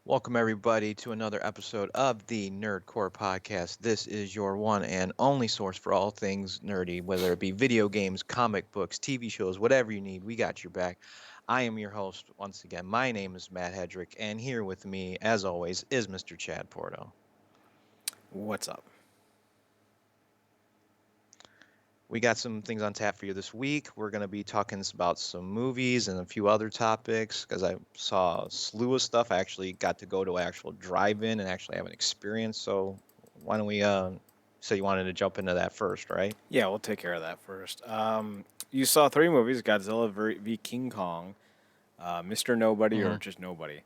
Welcome, everybody, to another episode of the NerdCorp Podcast. This is your one and only source for all things nerdy, whether it be video games, comic books, TV shows, whatever you need, we got your back. I am your host once again. My name is Matt Hedrick, and here with me, as always, is Mr. Chad Porto. What's up? We got some things on tap for you this week. We're going to be talking about some movies and a few other topics because I saw a slew of stuff. I actually got to go to an actual drive-in and actually have an experience. So why don't we say you wanted to jump into that first, right? Yeah, we'll take care of that first. You saw three movies: Godzilla v King Kong, Mr. Nobody or Mm-hmm. just Nobody,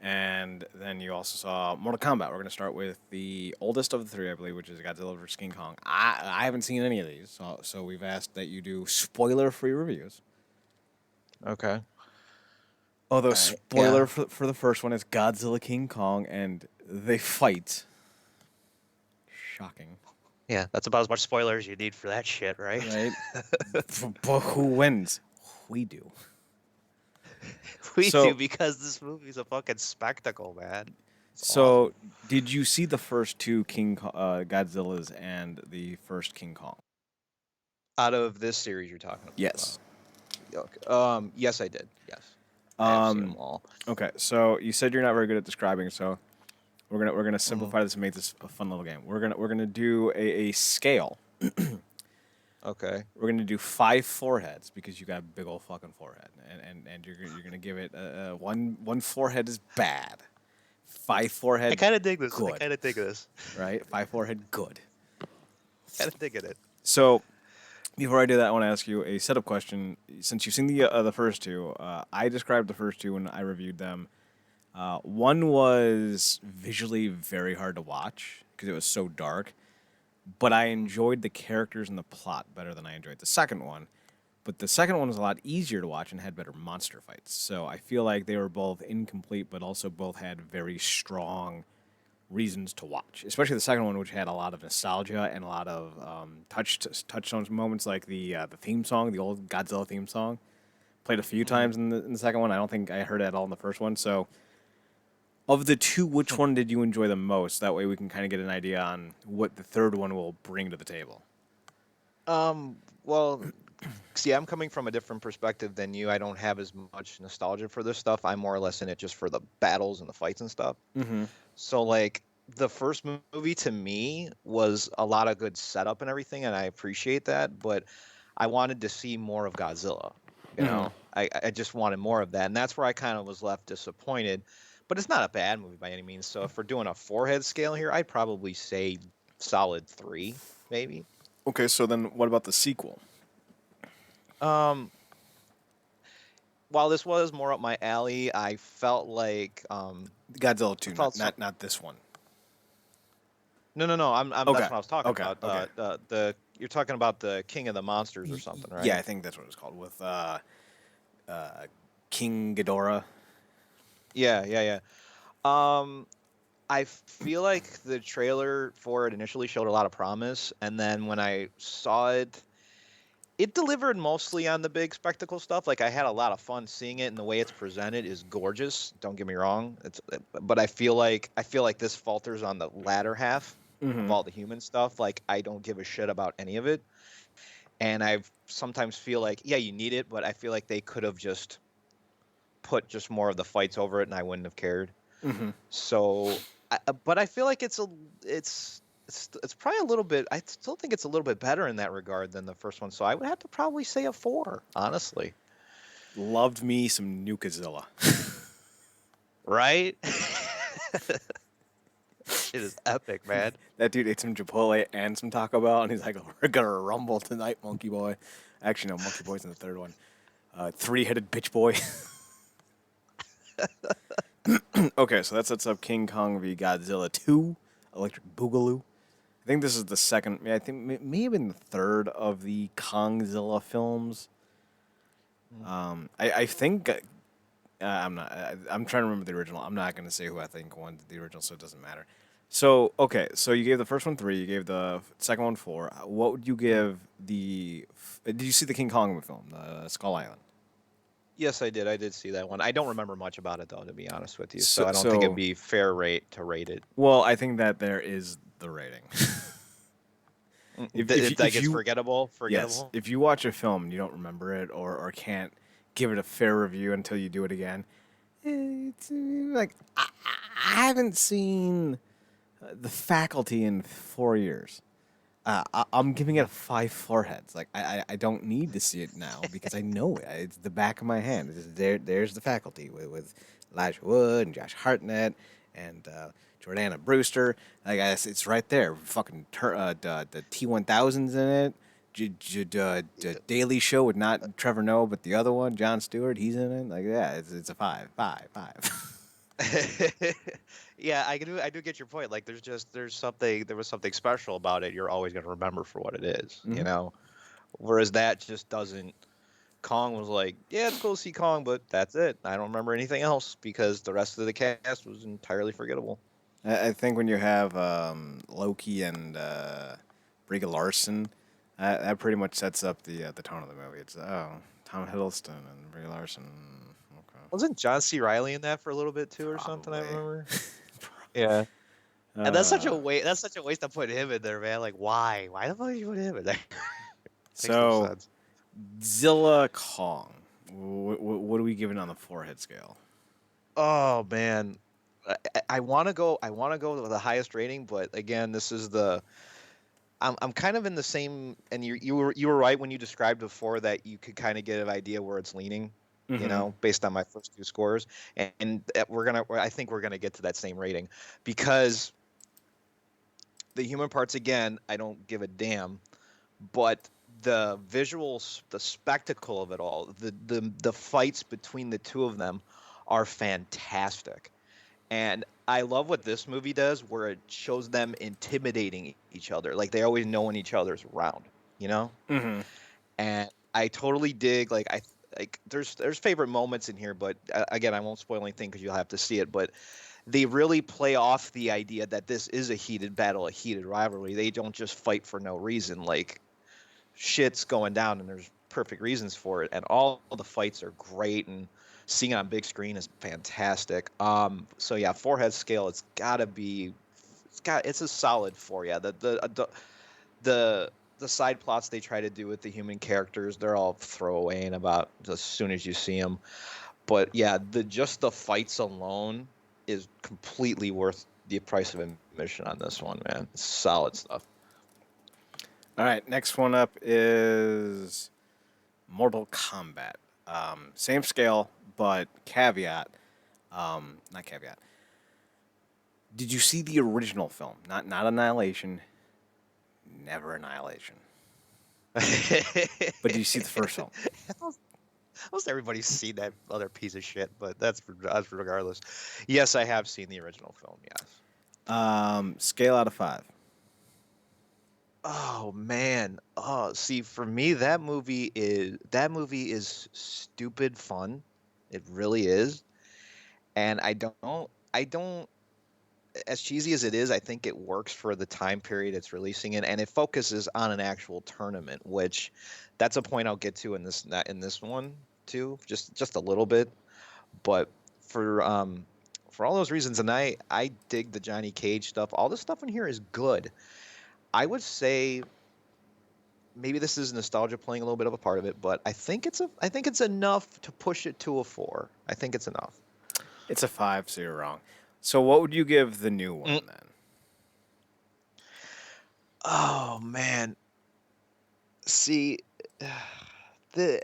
and then you also saw Mortal Kombat. We're going to start with the oldest of the three, I believe, which is Godzilla vs King Kong. I haven't seen any of these, so we've asked that you do spoiler-free reviews. Okay. Although All right. Yeah. spoiler for the first one is Godzilla King Kong, and they fight. Shocking, Yeah, that's about as much spoiler as you need for that shit, right? right? But who wins? We do. We do So, because this movie's a fucking spectacle, man. It's so awesome. did you see the first two Godzillas and the first King Kong? Out of this series you're talking about. Yes. Okay. Yes, I did. Yes. I have seen them Um. all. Okay. So you said you're not very good at describing, so we're gonna Mm-hmm. simplify this and make this a fun little game. We're gonna do a scale. Okay. We're gonna do 5 foreheads because you got a big old fucking forehead, and you're gonna give it one forehead is bad, 5 forehead I kind of dig this. I good, kind of dig this. right? 5 forehead good. Kind of digging it. So before I do that, I want to ask you a setup question. Since you've seen the first two, I described the first two when I reviewed them. One was visually very hard to watch because it was so dark, but I enjoyed the characters and the plot better than I enjoyed the second one. But the second one was a lot easier to watch and had better monster fights. So I feel like they were both incomplete, but also both had very strong reasons to watch. Especially the second one, which had a lot of nostalgia and a lot of touchstones moments, like the theme song, the old Godzilla theme song. Played a few Hmm. times in the second one. I don't think I heard it at all in the first one. So, of the two, which one did you enjoy the most? That way, we can kind of get an idea on what the third one will bring to the table. Well, see, I'm coming from a different perspective than you. I don't have as much nostalgia for this stuff. I'm more or less in it just for the battles and the fights and stuff. Mm-hmm. So, like, the first movie to me was a lot of good setup and everything, and I appreciate that. But I wanted to see more of Godzilla. You Mm-hmm. know, I just wanted more of that, and that's where I kind of was left disappointed. But it's not a bad movie by any means. So if we're doing a forehead scale here, I'd probably say solid three, maybe. Okay, so then what about the sequel? Um, while this was more up my alley, I felt like Godzilla I 2, not felt some. not this one. No. I'm Okay. that's what I was talking Okay. about. Okay. The you're talking about the King of the Monsters or something, Yeah, right? I think that's what it's called with King Ghidorah. Yeah. Um, I feel like the trailer for it initially showed a lot of promise, and then when I saw it, it delivered mostly on the big spectacle stuff. Like I had a lot of fun seeing it, and the way it's presented is gorgeous. Don't get me wrong. But I feel like this falters on the latter half of Mm-hmm. all the human stuff. Like I don't give a shit about any of it, and I sometimes feel like yeah, you need it, but I feel like they could have just put just more of the fights over it, and I wouldn't have cared. Mm-hmm. So, but I feel like it's probably a little bit. I still think it's a little bit better in that regard than the first one. So I would have to probably say a four, honestly. Loved me some New Godzilla. Right? Shit is epic, man. That dude ate some Chipotle and some Taco Bell, and he's like, "We're gonna rumble tonight, Monkey Boy." Actually, no, Monkey Boy's in the third one. Three-headed bitch boy. Okay, so that sets up King Kong v Godzilla 2, Electric Boogaloo. I think this is the second. Yeah, I think maybe in the third of the Kongzilla films. Mm. I think I'm not. I'm trying to remember the original. I'm not going to say who I think won the original, so it doesn't matter. So okay, so you gave the first one 3. You gave the second one 4. What would you give the? Did you see the King Kong film, the Skull Island? Yes, I did. I did see that one. I don't remember much about it though, to be honest with you. So, So I don't think it'd so be fair rate to rate it. well, I think that there is the rating. Like If it's you forgettable, yes, forgettable. if you watch a film and you don't remember it or can't give it a fair review until you do it again, it's like I haven't seen The Faculty in 4 years. I'm giving it 5 foreheads. Like I don't need to see it now because I know it. It's the back of my hand. There's The Faculty with Elijah Wood and Josh Hartnett and Jordana Brewster. Like it's right there. Fucking the T1000s in it. The Daily Show with not Trevor Noah but the other one, Jon Stewart. He's in it. Like yeah, it's a five. Yeah, I do get your point. Like there was something special about it. You're always gonna remember for what it is, you Hmm. know. Whereas that just doesn't. Kong was like, yeah, it's cool to see Kong, but that's it. I don't remember anything else because the rest of the cast was entirely forgettable. I think when you have Loki and Brie Larson, that pretty much sets up the tone of the movie. It's Tom Hiddleston and Brie Larson. Okay, Wasn't John C. Riley in that for a little bit too, or something? I probably. remember. Yeah, and that's such a uh, waste. That's such a waste to put him in there, man. Like, why? Why the fuck did you put him in there? Makes no so sense. Zilla Kong. What are we giving on the forehead scale? Oh man, I want to go. I want to go with the highest rating, but again, this is the. I'm kind of in the same, and you were right when you described before that you could kind of get an idea where it's leaning, Mm-hmm. based on my first two scores, and I think we're gonna get to that same rating because the human parts again, I don't give a damn, but the visuals, the spectacle of it all, the fights between the two of them are fantastic. And I love what this movie does, where it shows them intimidating each other. Like they always know when each other's around, you know? Mm-hmm. And I totally dig like there's favorite moments in here, but again, I won't spoil anything because you'll have to see it, but they really play off the idea that this is a heated battle, a heated rivalry. They don't just fight for no reason. Like shit's going down and there's perfect reasons for it, and all the fights are great, and seeing it on big screen is fantastic. So yeah, forehead scale, it's a solid four. Yeah, the the side plots they try to do with the human characters, they're all throwaway and about as soon as you see them. But yeah, the fights alone is completely worth the price of admission on this one, man. It's solid stuff. All right, next one up is Mortal Kombat. Same scale, but caveat. Not caveat. Did you see the original film? Not Annihilation. Never Annihilation. But did you see the first film? Almost everybody's seen that other piece of shit, but that's regardless. Yes, I have seen the original film. Yes. Scale out of 5. Oh man. Oh, see, for me, that movie is stupid fun. It really is, and I don't. As cheesy as it is, I think it works for the time period it's releasing in, and it focuses on an actual tournament, which that's a point I'll get to in this one too, just a little bit. But for um for all those reasons, and I dig the Johnny Cage stuff. All the stuff in here is good. I would say maybe this is nostalgia playing a little bit of a part of it, but I think it's enough to push it to a 4. I think it's enough. It's a 5, so you're wrong. So what would you give the new Mm. one then? Oh man. See, the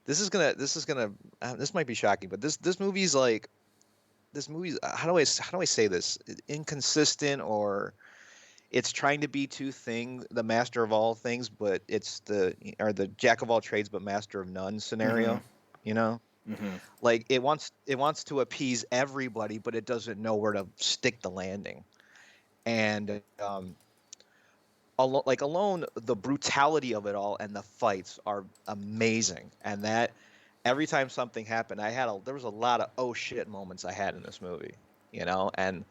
this might be shocking, but this movie's how do I say this? Inconsistent, or it's trying to be two things, the master of all things, but it's the jack of all trades but master of none Mm-hmm. scenario, you know? Mm-hmm. Like it wants to appease everybody, but it doesn't know where to stick the landing. And like alone, the brutality of it all and the fights are amazing. And that every time something happened, there was a lot of oh shit moments I had in this movie. And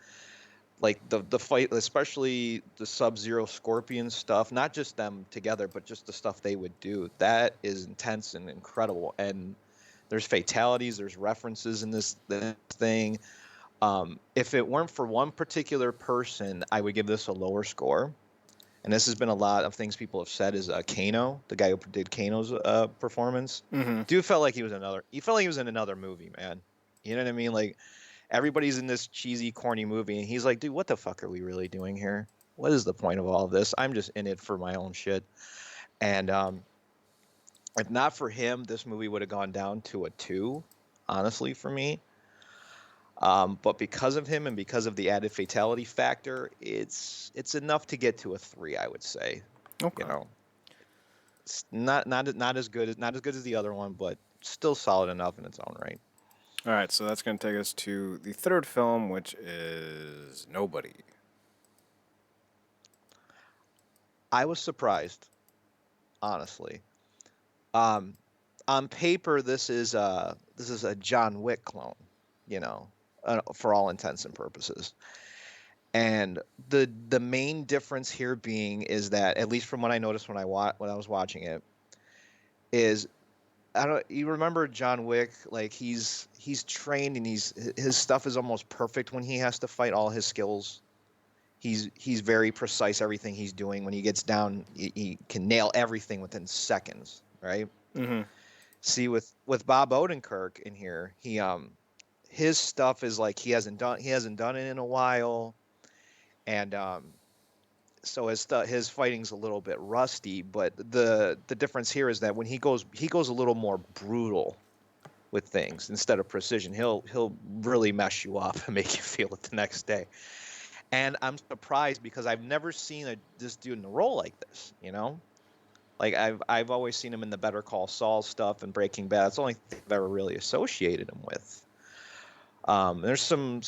like the fight, especially the Sub-Zero Scorpion stuff, not just them together, but just the stuff they would do. That is intense and incredible. And There's fatalities. There's references in this thing. If it weren't for one particular person, I would give this a lower score. And this has been a lot of things people have said is Kano, the guy who did Kano's performance. Mm-hmm. Dude felt like he was another. He felt like he was in another movie, man. You know what I mean? Like everybody's in this cheesy, corny movie, and he's like, dude, what the fuck are we really doing here? What is the point of all of this? I'm just in it for my own shit. And if not for him, this movie would have gone down to a 2, honestly, for me. But because of him and because of the added fatality factor, it's enough to get to a 3, I would say. Okay. You know, it's not as good as the other one, but still solid enough in its own right. All right, so that's going to take us to the third film, which is Nobody. I was surprised, honestly. Um, on paper, this is a John Wick clone, you know, for all intents and purposes. And the main difference here being is that, at least from what I noticed when when I was watching it, is I don't you remember John Wick, like he's trained and his stuff is almost perfect when he has to fight. All his skills, he's very precise. Everything he's doing when he gets down, he can nail everything within seconds, right? Mm-hmm. See, with Bob Odenkirk in here, his stuff is like he hasn't done it in a while, and so his fighting's a little bit rusty. But the difference here is that when he goes a little more brutal with things instead of precision. He'll really mess you up and make you feel it the next day. And I'm surprised because I've never seen this dude in a role like this. You know, like I've always seen him in the Better Call Saul stuff and Breaking Bad. It's the only thing I've ever really associated him with. There's some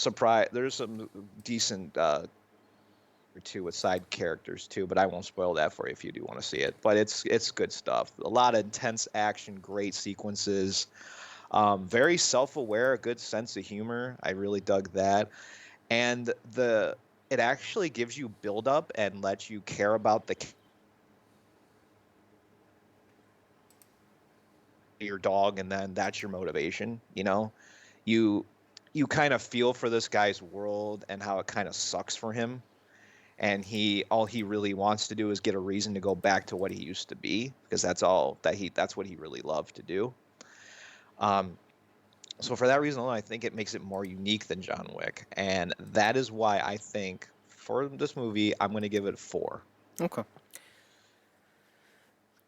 decent or two with side characters too, but I won't spoil that for you if you do want to see it. But it's good stuff. A lot of intense action, great sequences. Very self-aware, a good sense of humor. I really dug that, and it actually gives you build up and lets you care about your dog, and then that's your motivation. You know, you you kind of feel for this guy's world and how it kind of sucks for him, and all he really wants to do is get a reason to go back to what he used to be, because that's what he really loved to do. um so for that reason alone, I think it makes it more unique than John Wick, and that is why I think for this movie I'm going to give it a 4. Okay.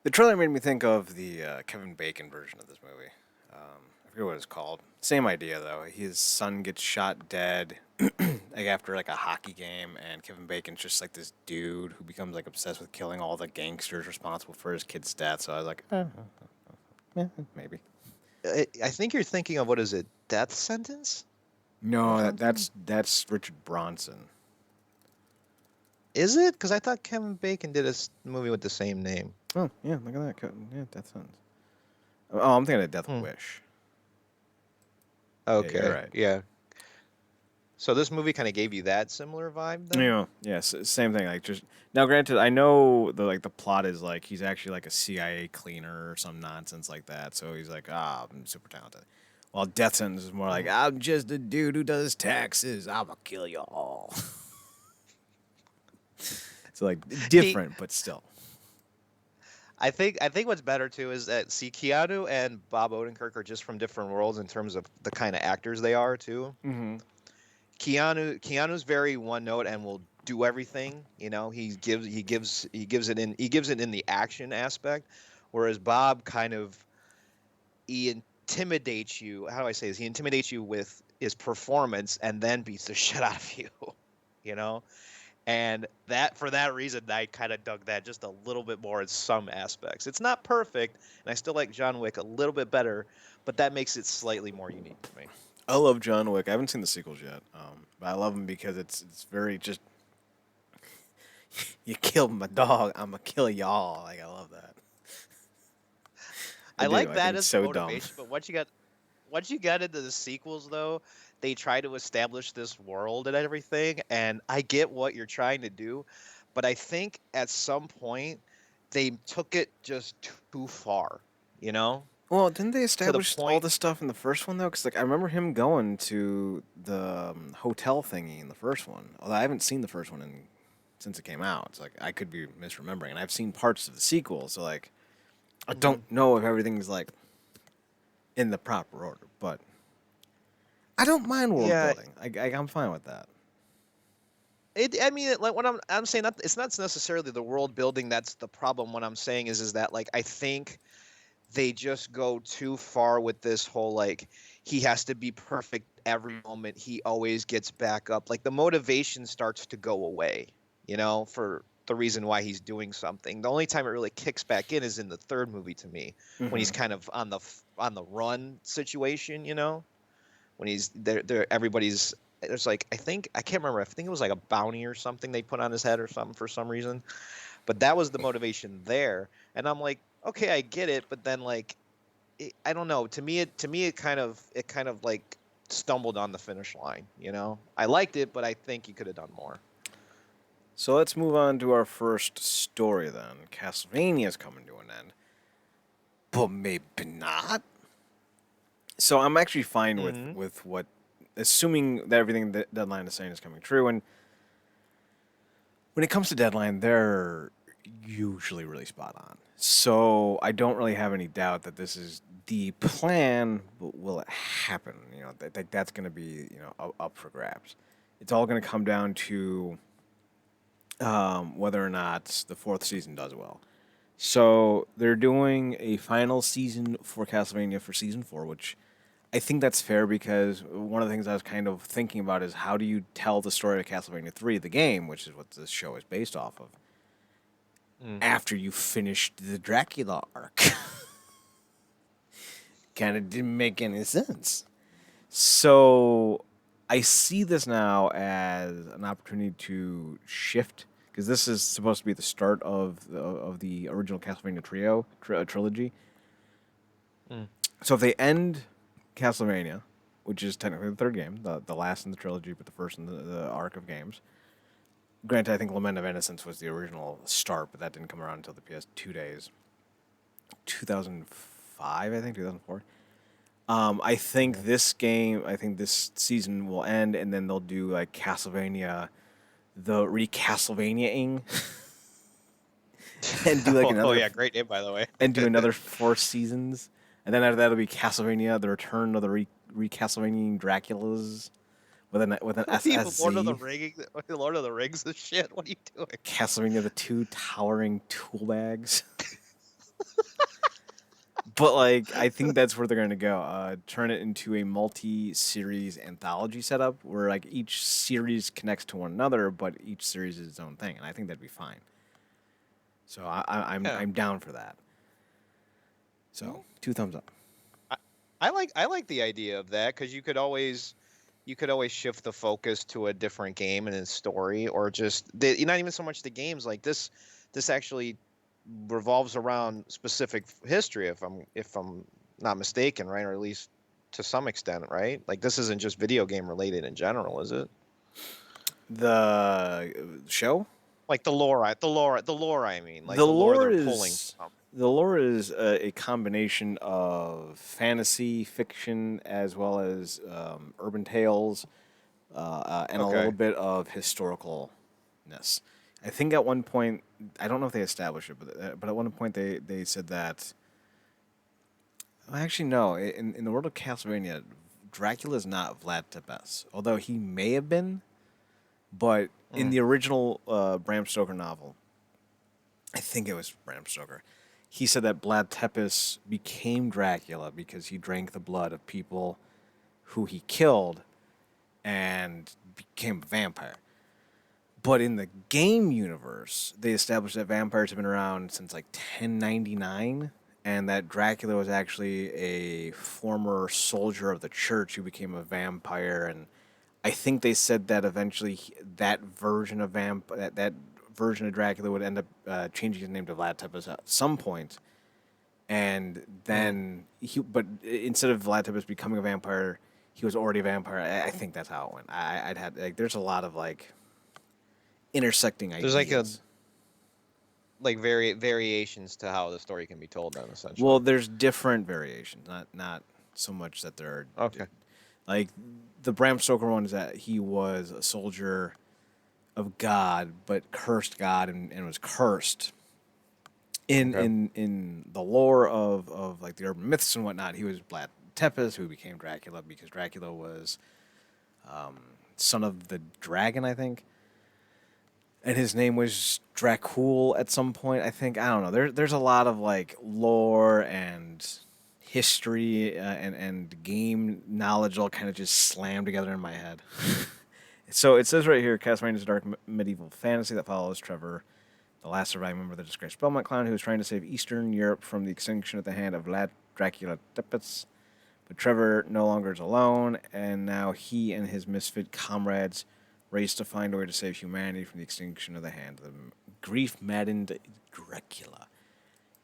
The trailer made me think of the Kevin Bacon version of this movie. I forget what it's called. Same idea though. His son gets shot dead, like after like a hockey game, and Kevin Bacon's just like this dude who becomes like obsessed with killing all the gangsters responsible for his kid's death. So I was like, yeah, maybe. I think you're thinking of, what is it, Death Sentence? No, Or something? that's Richard Bronson. Is it? Because I thought Kevin Bacon did a movie with the same name. Oh yeah, look at that. Yeah, Death Sentence. Oh, I'm thinking of Death Hmm. Wish. Yeah, you're Okay, right. yeah. So this movie kind of gave you that similar vibe then? Yeah, yes, same thing. Like just now, granted, I know the plot is like he's actually like a CIA cleaner or some nonsense like that. So he's like, I'm super talented. While Death Sentence is more like, I'm just a dude who does taxes. I'ma kill you all. So like different, but still. I think what's better too is that, see, Keanu and Bob Odenkirk are just from different worlds in terms of the kind of actors they are too. Mm-hmm. Keanu's very one note and will do everything. You know, he gives it in the action aspect, whereas Bob kind of, he intimidates you. How do I say this? He intimidates you with his performance and then beats the shit out of you. You know, and that, for that reason, I kind of dug that just a little bit more in some aspects. It's not perfect, and I still like John Wick a little bit better, but that makes it slightly more unique to me. I love John Wick. I haven't seen the sequels yet, but I love him because it's very just. You killed my dog. I'ma kill y'all. Like I love that. I I do. like I think that it's as so dumb. motivation, but once you got into the sequels, though, they try to establish this world and everything, and I get what you're trying to do, but I think at some point they took it just too far, you know? Well, didn't they to the establish all point. this stuff in the first one though? Because like I remember him going to the hotel thingy in the first one. Although I haven't seen the first one since it came out. It's like I could be misremembering, and I've seen parts of the sequel, so like I Mhm. don't know if everything's like in the proper order. But I don't mind world Yeah, building. I'm fine with that. I mean, like what I'm saying, not, it's not necessarily the world building that's the problem. What I'm saying is that like I think they just go too far with this whole like he has to be perfect every moment. He always gets back up. Like the motivation starts to go away, for the reason why he's doing something. The only time it really kicks back in is in the third movie to me, when he's Mm-hmm. kind of on the run situation, when he's there everybody's there's like I can't remember. I think it was like a bounty or something they put on his head or something for some reason. But that was the motivation there. And I'm like, okay, I get it, but then like I don't know. To me it kind of like stumbled on the finish line. I liked it, but I think you could have done more. So let's move on to our first story then. Castlevania's coming to an end, but maybe not. So I'm actually fine with Hmm. what, assuming that everything that Deadline is saying is coming true. And when it comes to Deadline, they're usually really spot on. So I don't really have any doubt that this is the plan, but will it happen? That's going to be up for grabs. It's all going to come down to whether or not the fourth season does well. So they're doing a final season for Castlevania for season 4, which I think that's fair because one of the things I was kind of thinking about is how do you tell the story of Castlevania 3, the game, which is what this show is based off of, Mm. after you finished the Dracula arc? Kind of didn't make any sense. So I see this now as an opportunity to shift because this is supposed to be the start of the original Castlevania trilogy. Mm. So if they end Castlevania, which is technically the third game, the last in the trilogy, but the first in the arc of games. Granted, I think Lament of Innocence was the original start, but that didn't come around until the PS2 days. 2005, I think, 2004. Hmm. I think this season will end, and then they'll do like Castlevania, the re-Castlevania-ing, and do like Oh another, yeah, great name by the way. and do another 4 seasons, and then after that it'll be Castlevania, the return of the re-Castlevania Draculas, with an What are you, Lord of the SSZ. Rings? Lord of the Rings? This shit. What are you doing? Castlevania, the two towering tool bags. But like, I think that's where they're going to go. Turn it into a multi-series anthology setup where like each series connects to one another, but each series is its own thing, and I think that'd be fine. So Yeah. I'm down for that. So 2 thumbs up. I, I like the idea of that because you could always shift the focus to a different game and its story, or just not even so much the games like this. This actually revolves around specific history, if I'm not mistaken, right? Or at least to some extent, right? Like this isn't just video game related in general, is it? The show. Like the lore. I mean, like The the lore lore they're pulling is from. the lore is a combination of fantasy fiction as well as urban tales and a little Okay. bit of historicalness. I think at one point, I don't know if they established it, but at one point they said that. Well, actually, no. In the world of Castlevania, Dracula is not Vlad Tepes, although he may have been. But in Mm. the original Bram Stoker novel, I think it was Bram Stoker. He said that Vlad Tepes became Dracula because he drank the blood of people who he killed and became a vampire. But in the game universe, they established that vampires have been around since like 1099, and that Dracula was actually a former soldier of the church who became a vampire. And I think they said that eventually that version of that version of Dracula would end up changing his name to Vlad Tepes at some point. And Mm. then but instead of Vlad Tepes becoming a vampire, he was already a vampire. I think that's how it went. I'd had like there's a lot of like intersecting There's like a ideas. like variations to how the story can be told then Well, essentially. there's different variations, not so much that there are Okay. like the Bram Stoker one is that he was a soldier of God, but cursed God and was cursed. Okay. In the lore of like the urban myths and whatnot, he was Vlad Tepes, who became Dracula because Dracula was son of the dragon, I think, and his name was Dracul at some point. I think I don't know. There's a lot of like lore and history and game knowledge all kind of just slammed together in my head. So it says right here, Castlevania is a dark medieval fantasy that follows Trevor, the last surviving member of the disgraced Belmont clan, who is trying to save Eastern Europe from the extinction at the hand of Vlad Dracula Tepes. But Trevor no longer is alone, and now he and his misfit comrades race to find a way to save humanity from the extinction of the hand of the grief-maddened Dracula.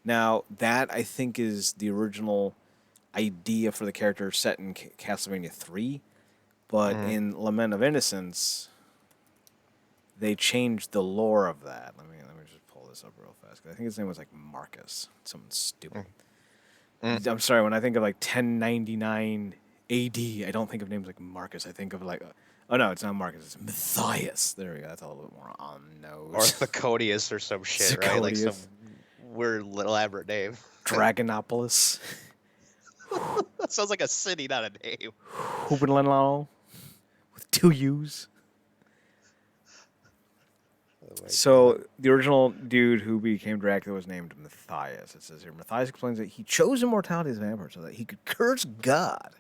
Now, that, I think, is the original idea for the character set in Castlevania 3, but Mhm. in Lament of Innocence, they changed the lore of that. Let me just pull this up real fast, 'cause I think his name was like Marcus, something stupid. Mm. I'm sorry, when I think of like 1099 AD, I don't think of names like Marcus. I think of like, oh no, it's not Marcus, it's Matthias. There we go. That's a little bit more on the Or nose. Thecodius or some shit, right? Like some Zacodius, weird elaborate name. Dragonopolis, That sounds like a city, not a name. Hubenlenlau with two U's. Oh my god. So the original dude who became Dracula was named Matthias. It says here, Matthias explains that he chose immortality as a vampire so that he could curse God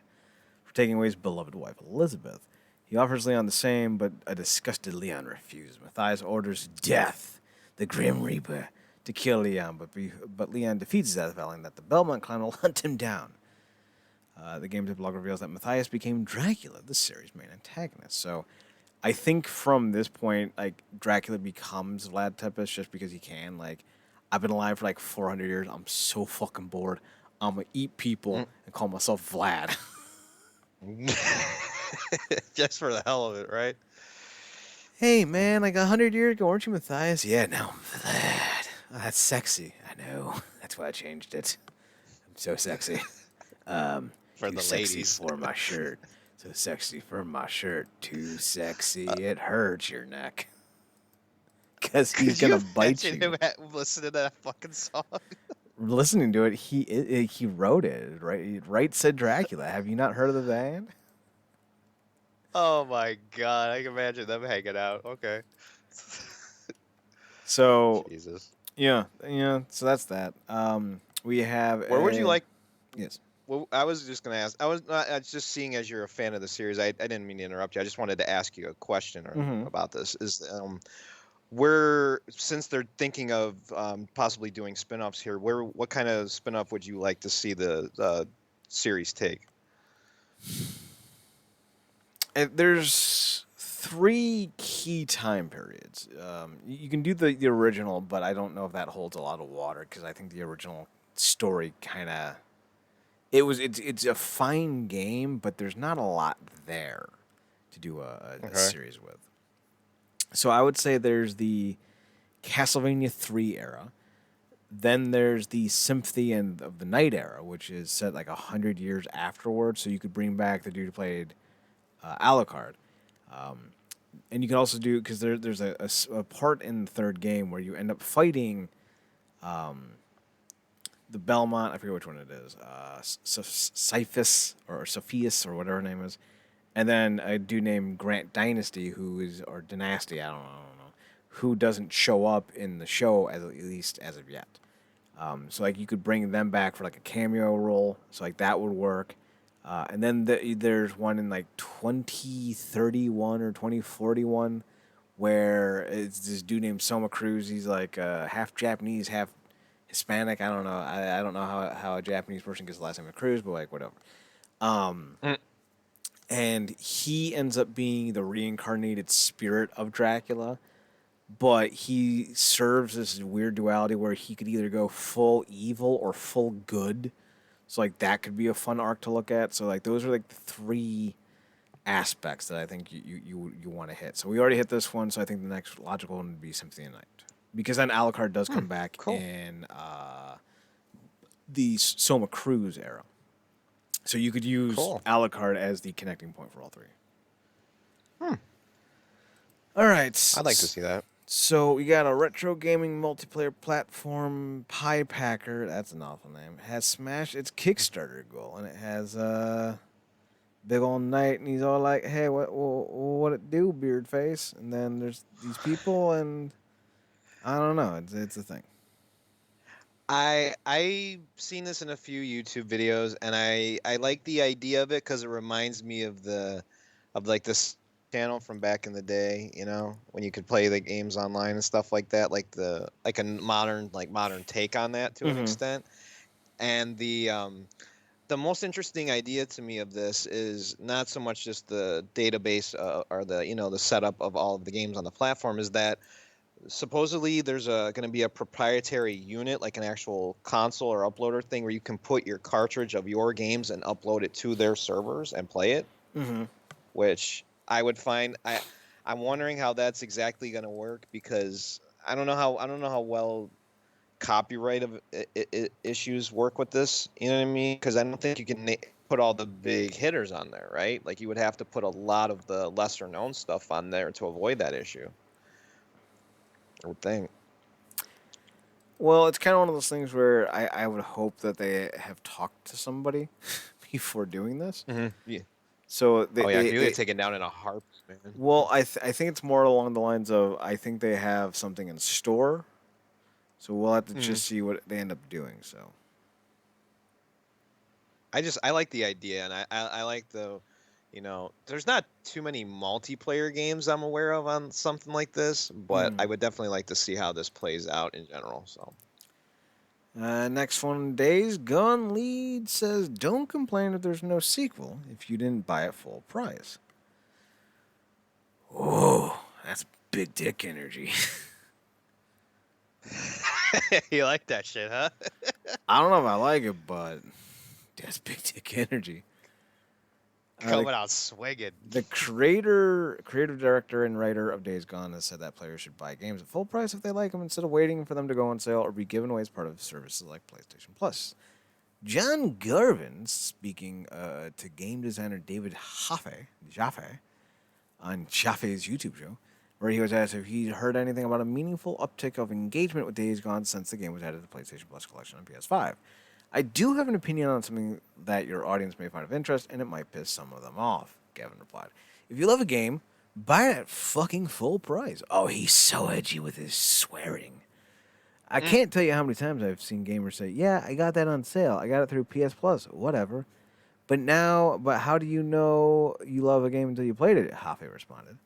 for taking away his beloved wife Elizabeth. He offers Leon the same, but a disgusted Leon refuses. Matthias orders Death, the Grim Reaper, to kill Leon, but Leon defeats Death, vowing that the Belmont clan will hunt him down. The game's blog reveals that Matthias became Dracula, the series' main antagonist. So I think from this point, like, Dracula becomes Vlad Tepes just because he can. Like, I've been alive for like 400 years. I'm so fucking bored. I'm gonna eat people and call myself Vlad. Just for the hell of it, right? Hey, man, like 100 years ago, weren't you Matthias? Yeah, now I'm Vlad. Oh, that's sexy. I know. That's why I changed it. I'm so sexy. For Too the sexy ladies. for my shirt. So sexy for my shirt. Too sexy. Uh, It hurts your neck. Because he's Could you gonna bite imagine you. him listening to that fucking song? Listening to it, he wrote it. Right, right said Dracula. Have you not heard of the band? Oh my god, I can imagine them hanging out. Okay. So Jesus. yeah. So that's that. We have Where would you a like? yes. Well, I was just gonna ask. I was just seeing as you're a fan of the series. I didn't mean to interrupt you. I just wanted to ask you a question Mm-hmm. about this. Is where since they're thinking of possibly doing spin-offs here, what kind of spin-off would you like to see the series take? There's three key time periods. You can do the original, but I don't know if that holds a lot of water because I think the original story kind of it's a fine game, but there's not a lot there to do a Okay. series with. So I would say there's the Castlevania 3 era. Then there's the Symphony and of the Night era, which is set like 100 years afterwards. So you could bring back the dude who played Alucard. And you can also do, because there's a part in the third game where you end up fighting the Belmont, I forget which one it is, Siphus or Sophius or whatever her name is. And then a dude named Grant Dynasty, or Dynasty, I don't know, who doesn't show up in the show, at least as of yet. So like you could bring them back for like a cameo role, so like that would work. And then there's one in like 2031 or 2041 where it's this dude named Soma Cruz. He's like half Japanese, half Hispanic. I don't know. I don't know how a Japanese person gets the last name of Cruz, but like whatever. Mm. And he ends up being the reincarnated spirit of Dracula, but he serves this weird duality where he could either go full evil or full good. So like that could be a fun arc to look at. So like those are like the three aspects that I think you want to hit. So we already hit this one, so I think the next logical one would be Symphony of the Night. because then Alucard does come back Cool. in the Soma Cruz era. So you could use Cool. Alucard as the connecting point for all three. All right. I'd like to see that. So we got a retro gaming multiplayer platform, Pie Packer, that's an awful name, has smashed its Kickstarter goal, and it has big old knight, and he's all like, "Hey, what it do, beard face?" And then there's these people, and I don't know, it's a thing. I've seen this in a few YouTube videos, and I like the idea of it because it reminds me of like this channel from back in the day, when you could play the games online and stuff like that, like a modern take on that to an extent. And the most interesting idea to me of this is not so much just the database or the setup of all of the games on the platform, is that supposedly there's going to be a proprietary unit, like an actual console or uploader thing, where you can put your cartridge of your games and upload it to their servers and play it. Which I would find, I'm wondering how that's exactly going to work, because I don't know how well copyright of issues work with this. You know what I mean? Because I don't think you can put all the big hitters on there, right? Like, you would have to put a lot of the lesser known stuff on there to avoid that issue, I would think. Well, it's kind of one of those things where I would hope that they have talked to somebody before doing this. Yeah. So they take it down in a harp, man. Well, I think it's more along the lines of, I think they have something in store, so we'll have to just see what they end up doing. So I like the idea, and I like the, there's not too many multiplayer games I'm aware of on something like this, but I would definitely like to see how this plays out in general. So. Next one, Days Gone lead says, "Don't complain if there's no sequel if you didn't buy it full price." Oh, that's big dick energy. You like that shit, huh? I don't know if I like it, but that's big dick energy. Coming out swinging. The creative director, and writer of Days Gone has said that players should buy games at full price if they like them, instead of waiting for them to go on sale or be given away as part of services like PlayStation Plus. John Garvin, speaking to game designer David Jaffe on Jaffe's YouTube show, where he was asked if he heard anything about a meaningful uptick of engagement with Days Gone since the game was added to the PlayStation Plus collection on PS5. "I do have an opinion on something that your audience may find of interest, and it might piss some of them off," Gavin replied. "If you love a game, buy it at fucking full price." Oh, he's so edgy with his swearing. I can't tell you how many times I've seen gamers say, "Yeah, I got that on sale. I got it through PS Plus, whatever." But how do you know you love a game until you played it?" Hafe responded.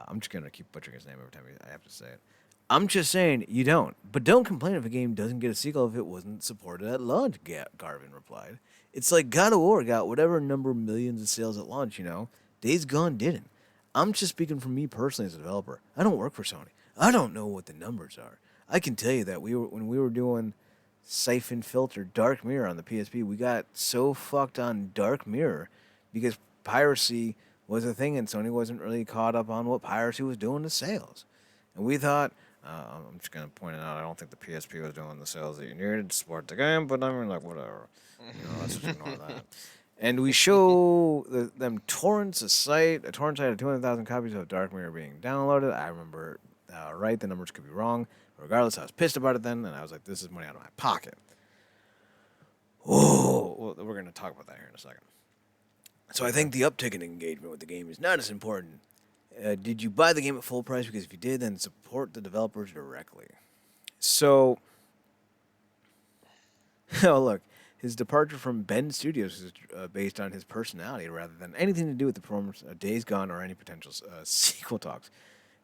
I'm just going to keep butchering his name every time I have to say it. "I'm just saying you don't. But don't complain if a game doesn't get a sequel if it wasn't supported at launch," Garvin replied. "It's like God of War got whatever number of millions of sales at launch, Days Gone didn't. I'm just speaking from me personally as a developer. I don't work for Sony. I don't know what the numbers are. I can tell you that when we were doing Siphon Filter Dark Mirror on the PSP, we got so fucked on Dark Mirror because piracy was a thing and Sony wasn't really caught up on what piracy was doing to sales. And we thought, I'm just going to point it out, I don't think the PSP was doing the sales that you needed to support the game, but I mean, like, whatever. Let's just ignore that. And we show them torrents a torrent site of 200,000 copies of Dark Mirror being downloaded. I remember, right, the numbers could be wrong. Regardless, I was pissed about it then, and I was like, this is money out of my pocket. Oh, well, we're going to talk about that here in a second. So I think the uptick in engagement with the game is not as important. Did you buy the game at full price? Because if you did, then support the developers directly. So, oh, look, his departure from Bend Studios is based on his personality rather than anything to do with the performance of Days Gone or any potential sequel talks.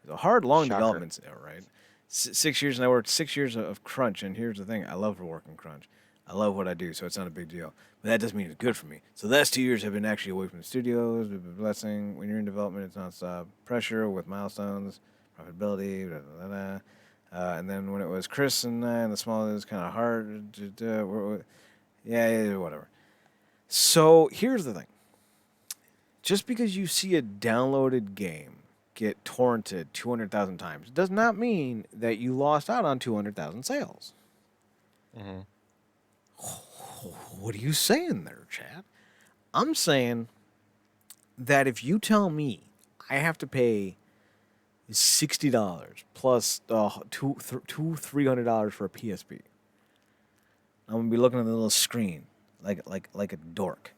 It's a hard, long development, right? 6 years, and I worked 6 years of crunch, and here's the thing, I love working crunch. I love what I do, so it's not a big deal. But that doesn't mean it's good for me. So the last 2 years have been actually away from the studios, a blessing. When you're in development, it's nonstop pressure with milestones, profitability, blah, blah, blah, blah. And then when it was Chris and I, and the small, it was kind of hard to do. Yeah, whatever. So here's the thing. Just because you see a downloaded game get torrented 200,000 times does not mean that you lost out on 200,000 sales. Mm-hmm. What are you saying there, Chad? I'm saying that if you tell me I have to pay $60 plus $300 for a PSP, I'm gonna be looking at the little screen like a dork.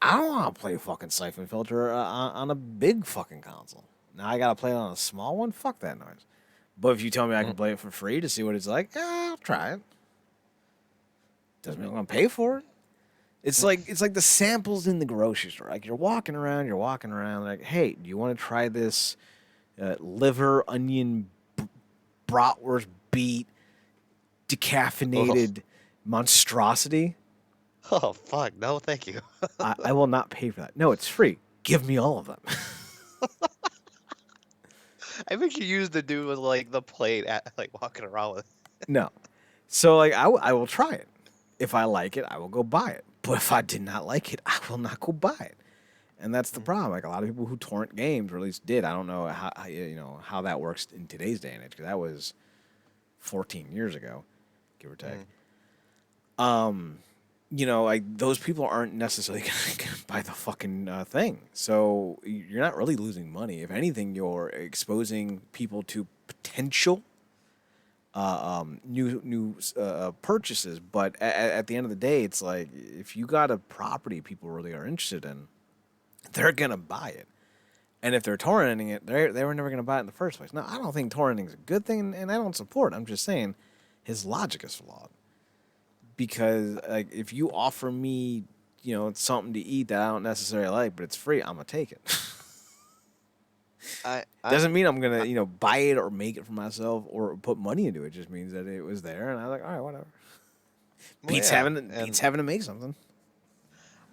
I don't want to play fucking Siphon Filter on a big fucking console. Now I gotta play it on a small one. Fuck that noise. But if you tell me I can play it for free to see what it's like, I'll try it. Doesn't mean I'm gonna pay for it. It's like the samples in the grocery store. Like you're walking around, like, hey, do you want to try this liver onion bratwurst beet decaffeinated monstrosity? Oh fuck! No, thank you. I will not pay for that. No, it's free. Give me all of them. I think you used the dude with like the plate at like walking around with. No. So like I will try it. If I like it, I will go buy it. But if I did not like it, I will not go buy it. And that's the problem. Like a lot of people who torrent games, or at least did. I don't know how that works in today's day and age, because that was 14 years ago, give or take. Like those people aren't necessarily going to buy the fucking thing. So you're not really losing money. If anything, you're exposing people to potential new purchases. But at the end of the day, it's like if you got a property people really are interested in, they're gonna buy it. And if they're torrenting it, they were never gonna buy it in the first place. Now, I don't think torrenting is a good thing, and I don't support it. I'm just saying his logic is flawed. Because like if you offer me, something to eat that I don't necessarily like, but it's free, I'm gonna take it. Doesn't mean I'm gonna, buy it or make it for myself or put money into it. It just means that it was there, and I was like, all right, whatever. Beats having to make something.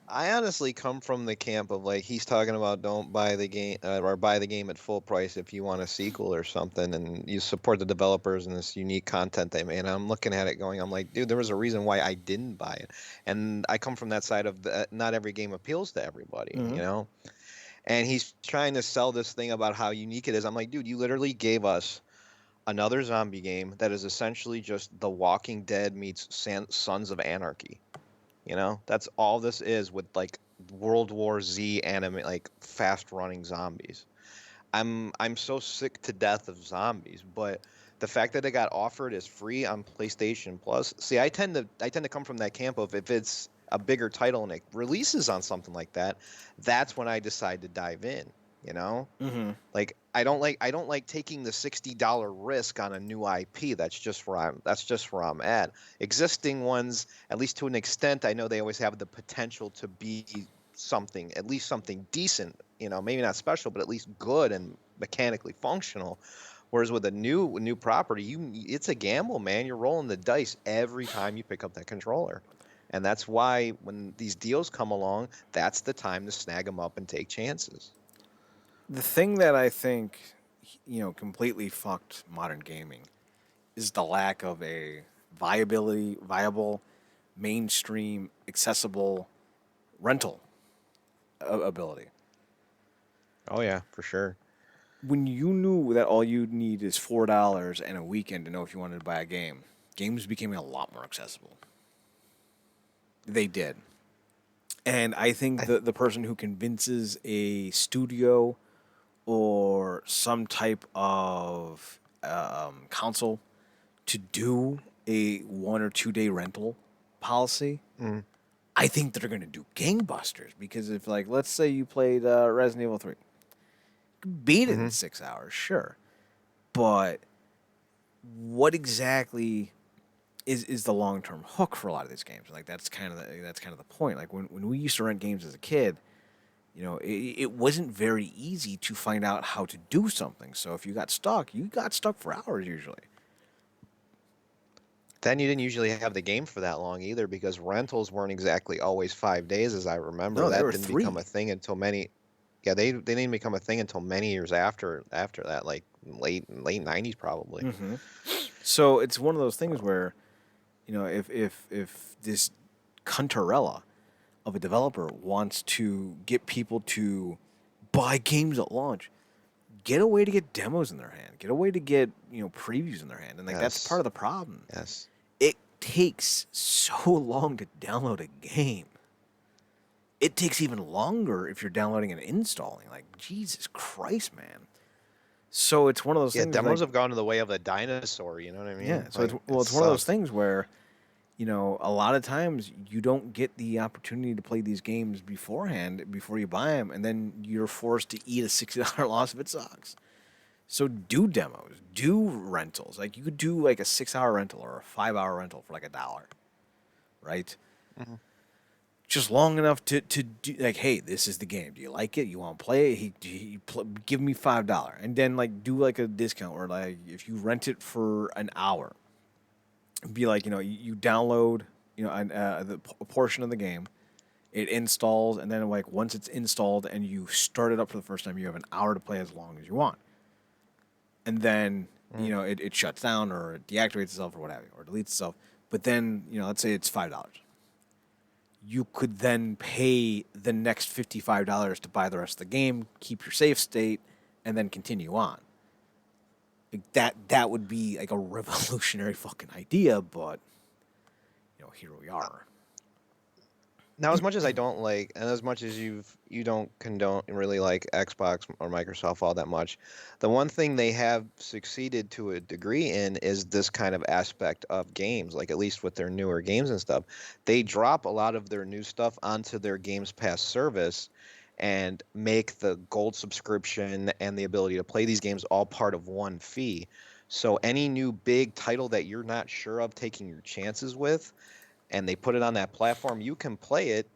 I honestly come from the camp of like he's talking about don't buy the game or buy the game at full price if you want a sequel or something, and you support the developers and this unique content they made. And I'm looking at it going, I'm like, dude, there was a reason why I didn't buy it, and I come from that side of not every game appeals to everybody, And he's trying to sell this thing about how unique it is. I'm like, dude, you literally gave us another zombie game that is essentially just The Walking Dead meets Sons of Anarchy. That's all this is with like World War Z anime, like fast running zombies. I'm so sick to death of zombies, but the fact that it got offered as free on PlayStation Plus. See, I tend to come from that camp of if it's a bigger title and it releases on something like that, that's when I decide to dive in. Like I don't like taking the $60 risk on a new IP. That's just where I'm at. Existing ones, at least to an extent, I know they always have the potential to be something, at least something decent, maybe not special, but at least good and mechanically functional. Whereas with a new property, it's a gamble, man. You're rolling the dice every time you pick up that controller. And that's why when these deals come along, that's the time to snag them up and take chances. The thing that I think, completely fucked modern gaming is the lack of a viable, mainstream, accessible rental ability. Oh, yeah, for sure. When you knew that all you need is $4 and a weekend to know if you wanted to buy a game, games became a lot more accessible. They did. And I think the person who convinces a studio or some type of council to do a 1 or 2 day rental policy, I think they're going to do gangbusters. Because if, like, let's say you played Resident Evil 3, you could beat it in 6 hours, sure. But what exactly is the long term hook for a lot of these games? Like that's kind of the point. Like when we used to rent games as a kid, it wasn't very easy to find out how to do something. So if you got stuck for hours usually. Then you didn't usually have the game for that long either, because rentals weren't exactly always 5 days, as I remember. No, that they were didn't 3. become a thing until many. Yeah, they didn't become a thing until many years after that, like late 90s probably. Mm-hmm. So it's one of those things where, if this Cuntarella of a developer wants to get people to buy games at launch. Get a way to get demos in their hand. Get a way to get previews in their hand, and like that's part Yes. of the problem. Yes. It takes so long to download a game. It takes even longer if you're downloading and installing. Like Jesus Christ, man. So it's one of those Yeah, things. demos Like have gone to the way of the dinosaur. You know what I yeah, mean? so Like it it's one of those sucks. things where a lot of times you don't get the opportunity to play these games beforehand before you buy them, and then you're forced to eat a $60 loss if it sucks. So do demos, do rentals. Like you could do like a 6-hour rental or a 5-hour rental for like $1, right? Mhm. Just long enough to do like, hey, this is the game. Do you like it? You want to play it? Give me $5, and then like do like a discount or like if you rent it for an hour, be like you download a portion of the game, it installs, and then like once it's installed and you start it up for the first time, you have an hour to play as long as you want, and then Mm. it shuts down or it deactivates itself or whatever or deletes itself. But then let's say it's $5. You could then pay the next $55 to buy the rest of the game, keep your save state, and then continue on. Like that would be like a revolutionary fucking idea, but here we are. Now, as much as I don't like, and as much as you don't condone really like Xbox or Microsoft all that much, the one thing they have succeeded to a degree in is this kind of aspect of games. Like at least with their newer games and stuff, they drop a lot of their new stuff onto their Games Pass service, and make the gold subscription and the ability to play these games all part of one fee. So any new big title that you're not sure of taking your chances with, and they put it on that platform, you can play it.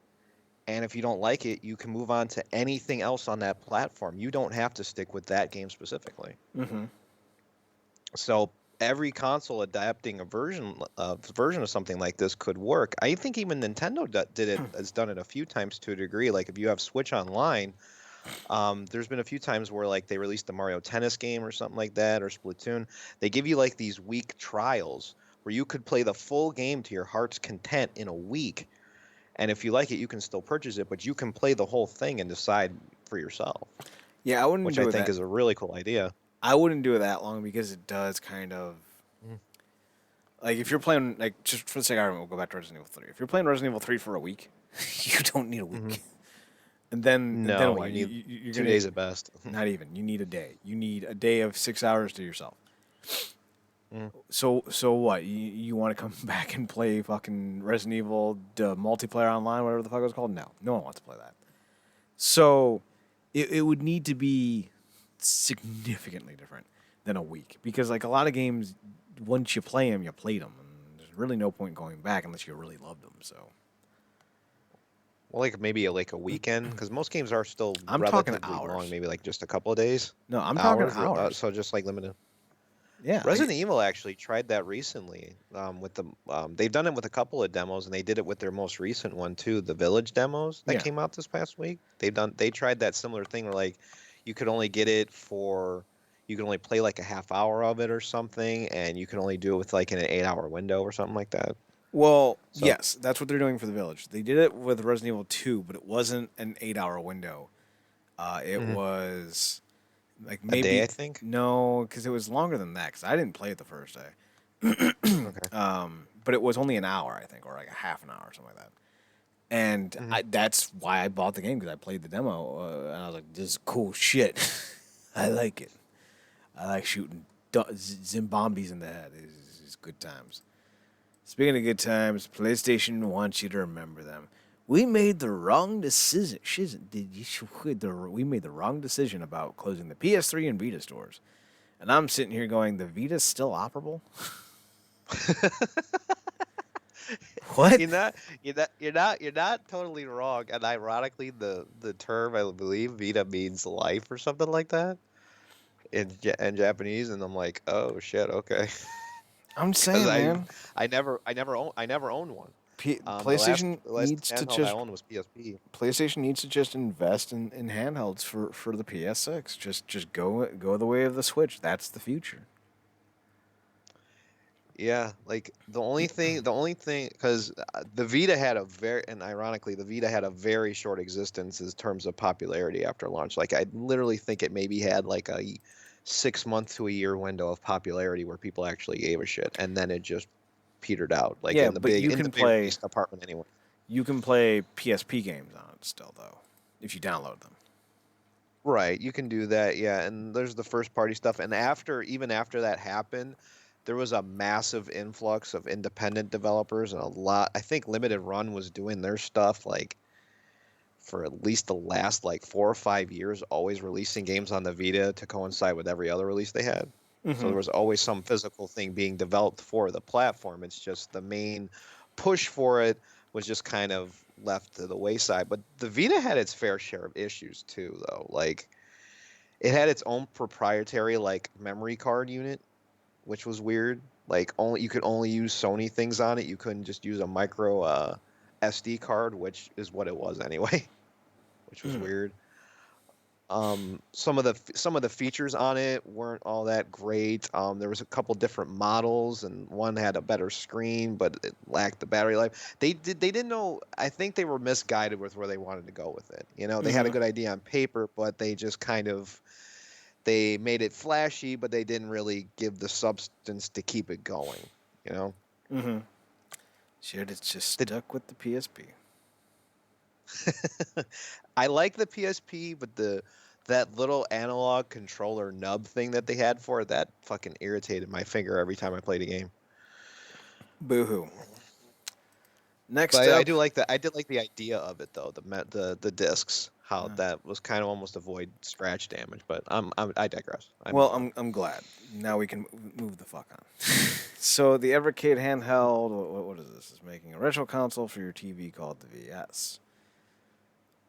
And if you don't like it, you can move on to anything else on that platform. You don't have to stick with that game specifically. Mm-hmm. So every console adapting a version of something like this could work. I think even Nintendo did it, has done it a few times to a degree. Like if you have Switch Online, there's been a few times where like they released the Mario Tennis game or something like that, or Splatoon. They give you like these week trials where you could play the full game to your heart's content in a week. And if you like it, you can still purchase it, but you can play the whole thing and decide for yourself, Yeah, I wouldn't which I do it think that. is a really cool idea. I wouldn't do it that long because it does kind of Mm. like if you're playing like just for the sake of argument, we'll go back to Resident Evil 3. If you're playing Resident Evil 3 for a week, you don't need a Hmm. week. And then No, what? you need You're 2 days at best. not even. You need a day. You need a day of 6 hours to yourself. Mm. So what? You want to come back and play fucking Resident Evil multiplayer online, whatever the fuck it was called? No, no one wants to play that. So it would need to be significantly different than a week because like a lot of games, once you play them, you played them, and there's really no point going back unless you really loved them. So Well, like maybe like a weekend, because most games are still I'm talking relatively long, hours. maybe like just a couple of days, No, I'm talking hours. hours. So just like limited. Yeah, Resident Evil actually tried that recently. With the they've done it with a couple of demos, and they did it with their most recent one too, the Village demos that yeah. came out this past week. They tried that similar thing where like you could only get it for you could only play like a half hour of it or something, and you can only do it with like an 8-hour window or something like that. Well, So yes, that's what they're doing for the Village. They did it with Resident Evil 2, but it wasn't an 8-hour window. It Mhm. was like A day, maybe I think. no, because it was longer than that. Because I didn't play it the first day. Okay. But it was only an hour, I think, or like a half an hour or something like that. And Mhm. that's why I bought the game because I played the demo and I was like, "This is cool shit. I like it. I like shooting Zimbabwe's in the head. It's good times." Speaking of good times, PlayStation wants you to remember them. We made the wrong decision. We made the wrong decision about closing the PS3 and Vita stores. And I'm sitting here going, the Vita's still operable? What? You're not totally wrong. And ironically, the term I believe Vita means life or something like that in Japanese, and I'm like, oh shit, okay, I'm because saying, man. I never owned one. PlayStation The last needs to handheld I just owned was PSP. PlayStation needs to just invest in handhelds for the PS6. Just go the way of the Switch. That's the future. Yeah, like the only thing, because the Vita had a very, and ironically, the Vita had a very short existence in terms of popularity after launch. Like, I literally think it maybe had like a 6 month to a year window of popularity where people actually gave a shit, and then it just petered out, like Yeah, but in the big release department anyway. you can play PSP games on it still though, if you download them. Right, you can do that, yeah. And there's the first party stuff. And even after that happened, there was a massive influx of independent developers and a lot. I think Limited Run was doing their stuff like for at least the last like 4 or 5 years, always releasing games on the Vita to coincide with every other release they had. So Mm-hmm. there was always some physical thing being developed for the platform. It's just the main push for it was just kind of left to the wayside. But the Vita had its fair share of issues too, though. Like, it had its own proprietary like memory card unit, which was weird. Like, only you could only use Sony things on it. You couldn't just use a micro SD card, which is what it was anyway, which was weird. Some of the features on it weren't all that great. There was a couple different models, and one had a better screen, but it lacked the battery life. They didn't know. I think they were misguided with where they wanted to go with it. You know, they had a Mm-hmm. good idea on paper, but they just kind of they made it flashy, but they didn't really give the substance to keep it going. You know, Mm-hmm. Should have just the, stuck with the PSP. I like the PSP, but that little analog controller nub thing that they had for it, that fucking irritated my finger every time I played a game. Boo-hoo. Next But I up. do like I did like the idea of it though, the discs, how uh, that was kind of almost avoid scratch damage. But I digress. I well, move on. I'm glad. Now we can move the fuck on. So the Evercade handheld, what is this? Is making a retro console for your TV called the VS.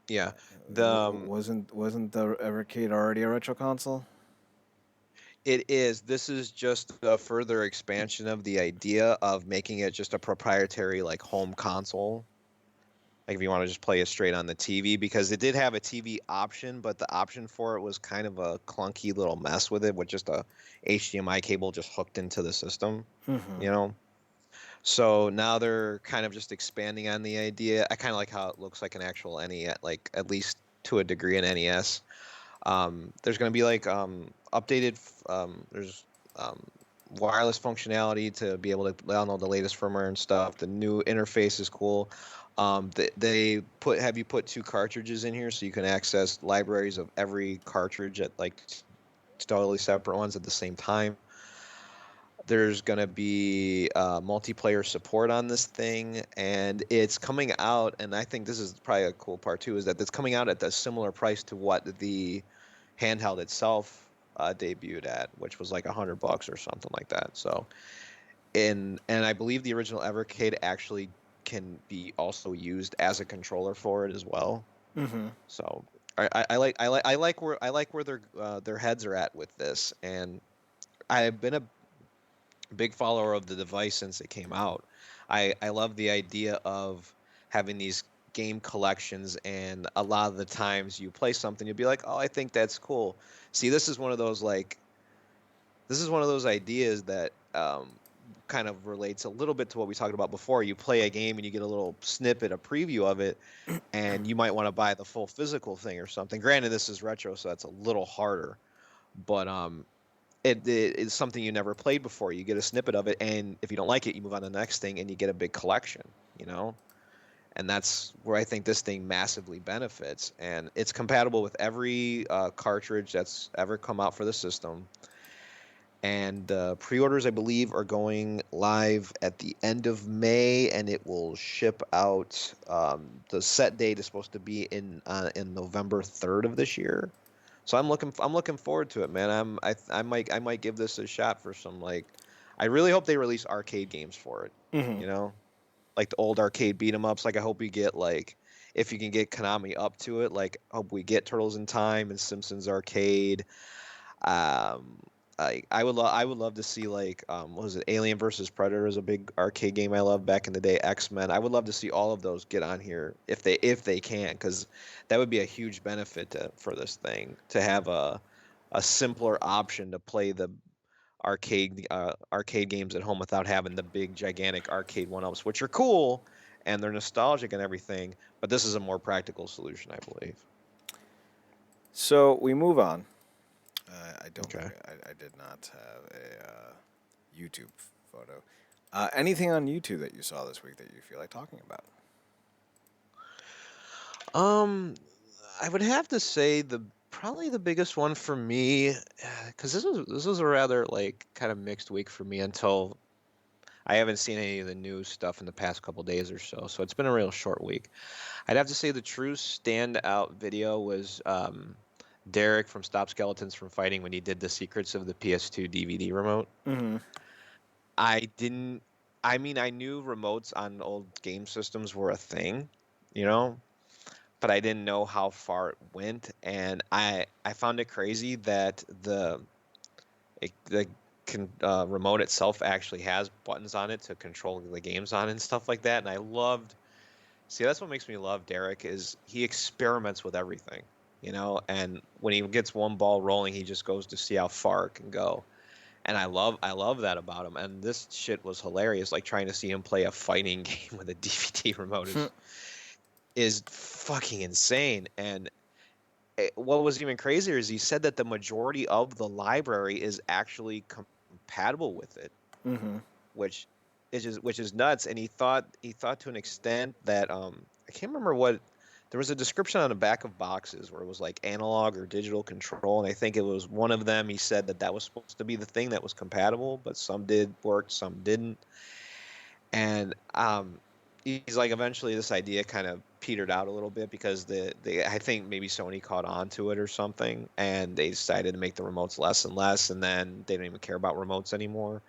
Yeah, the Wasn't the Evercade already a retro console? it is. This is just a further expansion of the idea of making it just a proprietary like home console. Like, if you want to just play it straight on the TV, because it did have a TV option, but the option for it was kind of a clunky little mess with it, with just a HDMI cable just hooked into the system, Mm-hmm. you know? So now they're kind of just expanding on the idea. I kind of like how it looks like an actual NES, like at least to a degree an NES. There's going to be like there's um, wireless functionality to be able to download the latest firmware and stuff. The new interface is cool. They have you put two cartridges in here so you can access libraries of every cartridge at like totally separate ones at the same time. There's going to be multiplayer support on this thing, and it's coming out. And I think this is probably a cool part too, is that it's coming out at a similar price to what the handheld itself debuted at, which was like $100 or something like that. So, and I believe the original Evercade actually can be also used as a controller for it as well. Mm-hmm. So I like where their heads are at with this, and I've been a big follower of the device since it came out. I love the idea of having these game collections, and a lot of the times you play something, you'll be like, oh, I think that's cool. See, this is one of those ideas that kind of relates a little bit to what we talked about before. You play a game and you get a little snippet, a preview of it, and you might want to buy the full physical thing or something. Granted, this is retro, so that's a little harder, but it's something you never played before. You get a snippet of it, and if you don't like it, you move on to the next thing, and you get a big collection. You know, and that's where I think this thing massively benefits. And it's compatible with every cartridge that's ever come out for the system. And pre-orders, I believe, are going live at the end of May, and it will ship out. The set date is supposed to be in November 3rd of this year. So I'm looking forward to it, man. I might give this a shot for some like. I really hope they release arcade games for it. Mm-hmm. You know, like the old arcade beat 'em ups. Like, I hope we get like, if you can get Konami up to it. Like, I hope we get Turtles in Time and Simpsons Arcade. Um, I would love to see like what was it, Alien versus Predator is a big arcade game I loved back in the day. X-Men. I would love to see all of those get on here if they can, because that would be a huge benefit for this thing to have a simpler option to play arcade games at home without having the big gigantic arcade one-ups, which are cool and they're nostalgic and everything. But this is a more practical solution, I believe. So we move on. I don't Okay. think I did not have a YouTube photo. Anything on YouTube that you saw this week that you feel like talking about? Um, I would have to say the probably the biggest one for me, because this was a rather like kind of mixed week for me until I haven't seen any of the news stuff in the past couple days or so. So it's been a real short week. I'd have to say the true standout video was Derek from Stop Skeletons from Fighting when he did the secrets of the PS2 DVD remote. Mm-hmm. I didn't. I mean, I knew remotes on old game systems were a thing, you know, but I didn't know how far it went, and I found it crazy that the remote itself actually has buttons on it to control the games on and stuff like that. And I loved. See, that's what makes me love Derek is he experiments with everything, you know. And when he gets one ball rolling, he just goes to see how far it can go. And I love that about him. And this shit was hilarious. Like trying to see him play a fighting game with a DVD remote is fucking insane. And what was even crazier is he said that the majority of the library is actually compatible with it, Mm-hmm. which which is nuts. And he thought to an extent that I can't remember what there was a description on the back of boxes where it was like analog or digital control, and I think it was one of them. He said that that was supposed to be the thing that was compatible, but some did work, some didn't. And he's like, eventually this idea kind of petered out a little bit because the I think maybe Sony caught on to it or something, and they decided to make the remotes less and less, and then they don't even care about remotes anymore.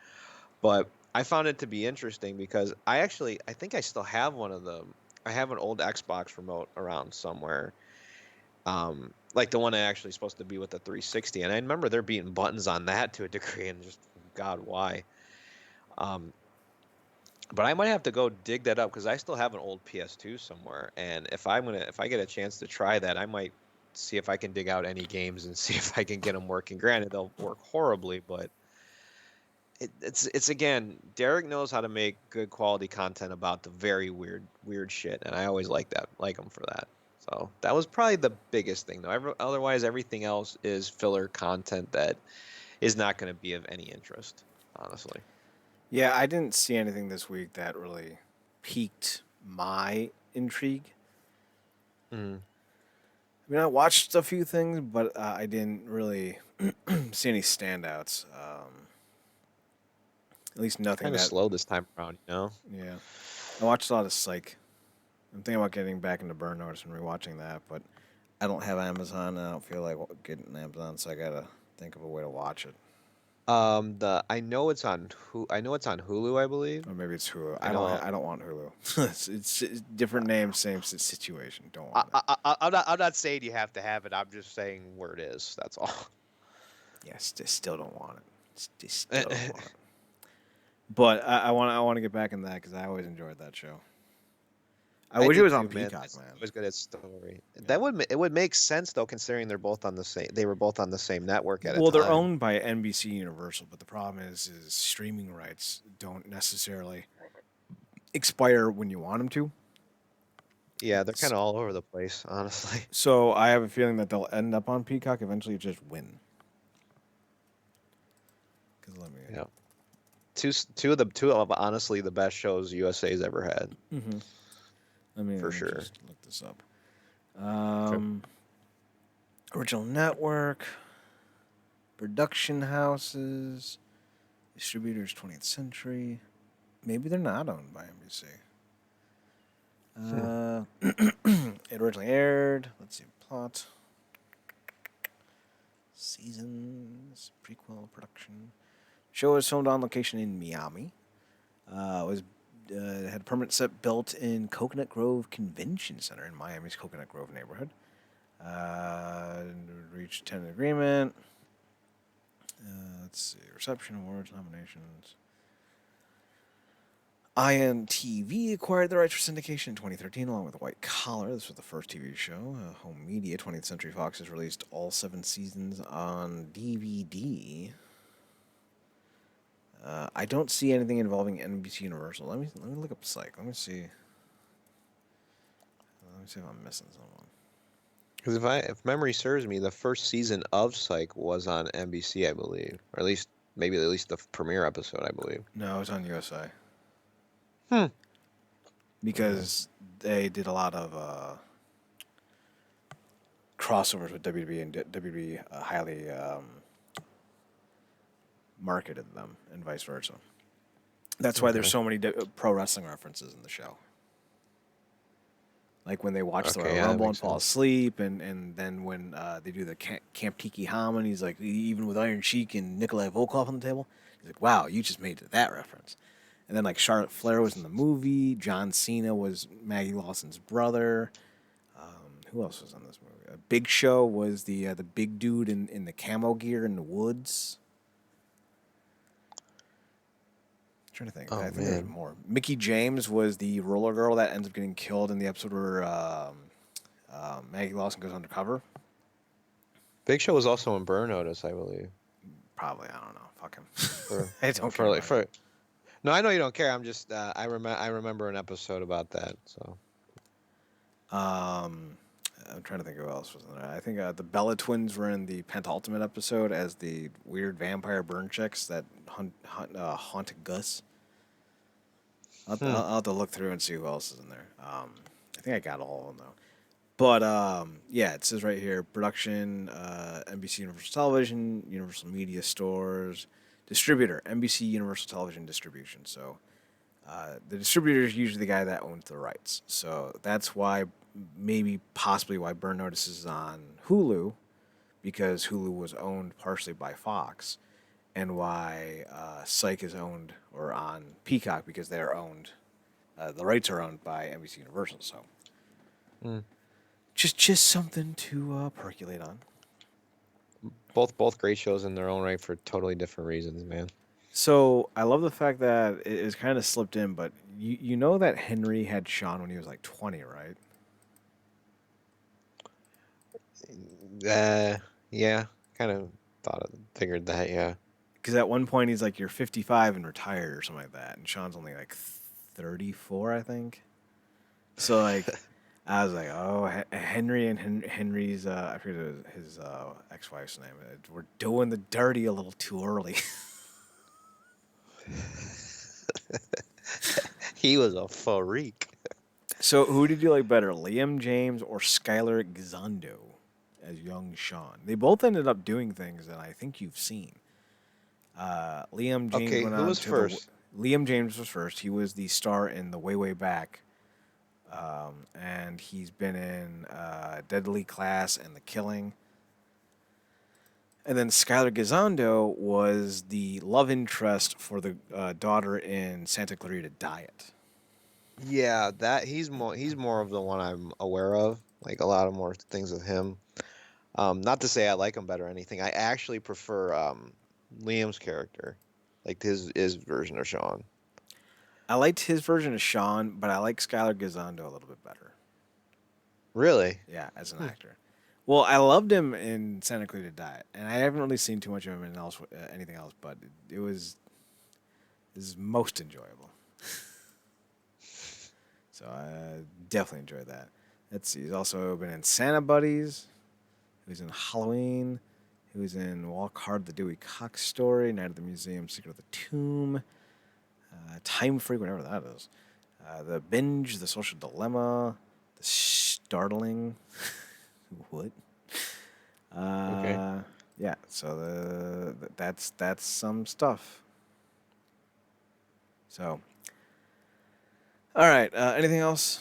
But I found it to be interesting because I think I still have one of them. I have an old Xbox remote around somewhere, like the one that actually supposed to be with the 360, and I remember there being buttons on that to a degree, and just God, why? Um, but I might have to go dig that up because I still have an old PS2 somewhere, and if I get a chance to try that, I might see if I can dig out any games and see if I can get them working. Granted, they'll work horribly, but it's again, Derek knows how to make good quality content about the very weird shit, and I always like him for that. So that was probably the biggest thing, though. Otherwise, everything else is filler content that is not going to be of any interest, honestly. Yeah, I didn't see anything this week that really piqued my intrigue. Mm. I mean, I watched a few things, but I didn't really see any standouts. At least nothing Kind of that. slow this time around, you know. Yeah, I watched a lot of Psych. I'm thinking about getting back into Burn Notice and rewatching that, but I don't have Amazon. And I don't feel like getting Amazon, so I gotta think of a way to watch it. The I know it's on Hulu, I believe. Or maybe it's Hulu. I know. I don't want Hulu. It's different name, same situation. Don't I, want it. I'm not saying you have to have it. I'm just saying where it is. That's all. Yes, still don't want it. Still don't want it. But I want to get back in that because I always enjoyed that show. I I wish it did was on too, man. Peacock, It's man. always good at story. Yeah. It would make sense though, considering they're both on the same. They were both on the same network at a Well, they're time. owned by NBC Universal, but the problem is streaming rights don't necessarily expire when you want them to. Yeah, they're kind of all over the place, honestly. So I have a feeling that they'll end up on Peacock eventually, just win. Because let me. Yeah, two of honestly the best shows USA's ever had, Mm-hmm. Let me for sure. just look this up. Okay. Original network, production houses, distributors, 20th Century. Maybe they're not owned by NBC. It originally aired. Let's see, plot, seasons, prequel production. Show was filmed on location in Miami. Had a permanent set built in Coconut Grove Convention Center in Miami's Coconut Grove neighborhood. Reached tenant agreement. Let's see, reception, awards, nominations. IMTV acquired the rights for syndication in 2013 along with White Collar. This was the first TV show. Home Media, 20th Century Fox has released all 7 seasons on DVD. I don't see anything involving NBC Universal. Let me look up Psych. Let me see. Let me see if I'm missing someone. Because if memory serves me, the first season of Psych was on NBC, I believe, or at least the premiere episode, I believe. No, it's on USA. Hmm. Because they did a lot of crossovers with WWE, and WWE highly marketed them, and vice versa. That's why there's Okay. so many pro wrestling references in the show. Like when they watch the Okay, Royal yeah, that Rumble and makes fall sense. asleep, and then when they do the Camp Tiki Hama, and he's like, even with Iron Sheik and Nikolai Volkov on the table, he's like, wow, you just made that reference. And then like Charlotte Flair was in the movie. John Cena was Maggie Lawson's brother. Who else was in this movie? Big Show was the big dude in the camo gear in the woods. I'm trying to think. Oh I think there's man, more. Mickey James was the roller girl that ends up getting killed in the episode where Maggie Lawson goes undercover. Big Show was also in Burn Notice, I believe. Probably, I don't know. Fuck him. For I don't for care like about for. No, I know you don't care. I'm just I remember an episode about that. So him. I'm trying to think who else was in there. I think the Bella twins were in the penultimate episode as the weird vampire burn chicks that haunted Gus. hmm. I'll have to look through and see who else is in there. I think I got all of them though. But yeah, it says right here: production, NBC Universal Television, Universal Media Stores, distributor, NBC Universal Television Distribution. So the distributor is usually the guy that owns the rights. So that's why, maybe possibly why Burn Notice is on Hulu, because Hulu was owned partially by Fox, and why Psych is owned or on Peacock because they are owned. The rights are owned by NBC Universal. So Hmm. just something to percolate on. Both great shows in their own right for totally different reasons, man. So I love the fact that it is kind of slipped in, but you know that Henry had Sean when he was like 20, right? Yeah, kind of figured that. Yeah. Because at one point he's like, "You're 55 and retired" or something like that, and Sean's only like 34, I think. So like, I was like, "Oh, Henry and Henry's I forget his ex-wife's name. We're doing the dirty a little too early." He was a freak. So who did you like better, Liam James or Skylar Gisondo as young Sean? They both ended up doing things that I think you've seen. Liam James Okay, went who on was to the. first? Liam James was first. He was the star in the Way Back, and he's been in Deadly Class and The Killing. And then Skylar Gisondo was the love interest for the daughter in Santa Clarita Diet. Yeah, that he's more of the one I'm aware of. Like a lot of more things with him. Not to say I like him better or anything. I actually prefer Liam's character, like his version of Sean. I liked his version of Sean, but I like Skylar Gisondo a little bit better. Really? Yeah, as an actor. Well, I loved him in Santa Clarita Diet, and I haven't really seen too much of him in anything else, but it was his most enjoyable. So I definitely enjoyed that. Let's see. He's also been in Santa Buddies. He was in Halloween. He was in Walk Hard, the Dewey Cox Story, Night at the Museum, Secret of the Tomb, Time Freak, whatever that is, The Binge, The Social Dilemma, The Startling. What? Okay. Yeah. So that's some stuff. So, all right. Anything else?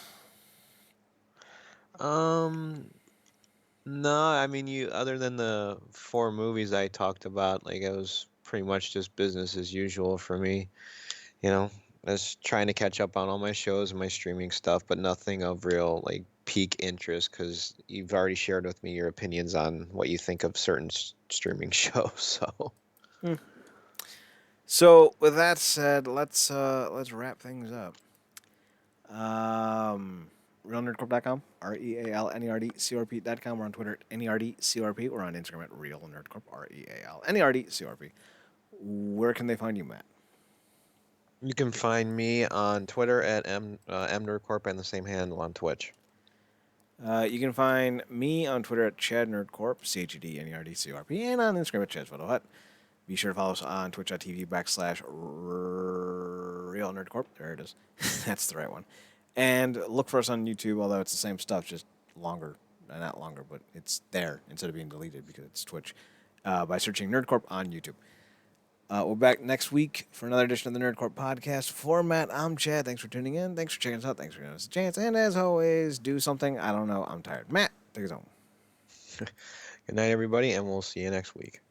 Um, no, I mean you other than the four movies I talked about, like it was pretty much just business as usual for me. You know, I was trying to catch up on all my shows and my streaming stuff, but nothing of real like peak interest because you've already shared with me your opinions on what you think of certain streaming shows. So, So with that said, let's wrap things up. RealNerdCorp.com, RealNerdCorp.com. We're on Twitter at NERDCRP. We're on Instagram at RealNerdCorp, RealNerdCorp. Where can they find you, Matt? You can find me on Twitter at mnerdcorp and the same handle on Twitch. You can find me on Twitter at ChadNerdCorp, ChedNerdCorp, and on Instagram at ChadPhotoHut. Be sure to follow us on twitch.tv/RealNerdCorp. There it is. That's the right one. And look for us on YouTube, although it's the same stuff, just longer. Not longer, but it's there instead of being deleted because it's Twitch. By searching NerdCorp on YouTube. We're back next week for another edition of the NerdCorp Podcast. For Matt, I'm Chad. Thanks for tuning in. Thanks for checking us out. Thanks for giving us a chance. And as always, do something. I don't know. I'm tired. Matt, take us home. Good night, everybody, and we'll see you next week.